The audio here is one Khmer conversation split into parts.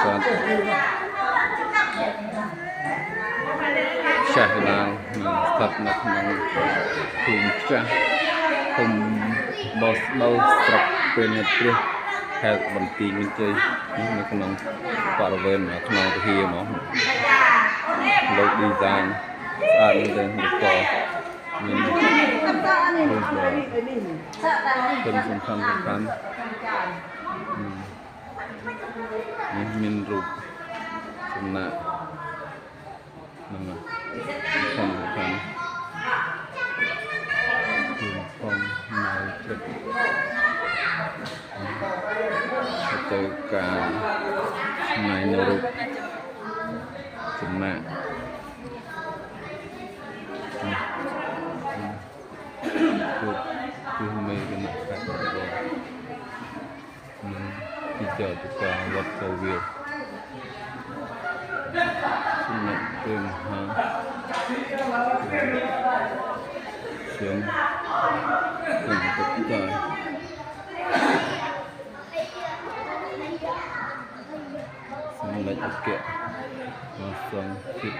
គាត់ចាស់ឡើងស្ថិតនៅក្នុងភូមិចាស់ភូមិបោះស្បូវស្រុកពេលនេះព្រះខេត្តបន្ទាយមានជ័យនៅក្នុងបរិវេណក្នុងវិហារហ្មងលោក design ស្អាតមែនទែនរូបកមានរូបเป็นសំខាន់នេះមានរូបសំណាក់ហ្នឹងសំខាន់ផងនៅទឹកទៅការឆ្នៃនៅរូបសំណាក់គឺមេគណៈកាត់ទៅពីចតការវត្តទៅវាសំណាក់ព្រមហាជាងទៅទឹកការសំណាក់អគ្គមកសងទៀត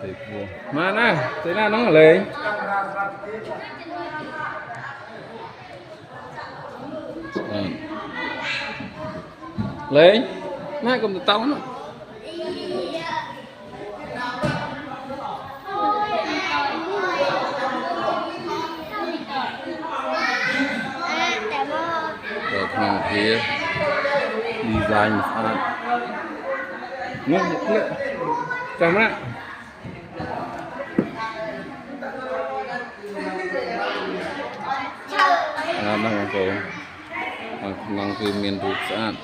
ទៅពោះមកណាទៅណាហ្នឹងលេងលេងណាកុំទៅតោនោះទៅក្នុងវា design ស្អាតនោះនេះចាំណាហ្នឹងបងប្អូនក្នុងគឺមានរូបស្អាត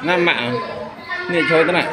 ណាម៉ាក់នេះជួយទៅណា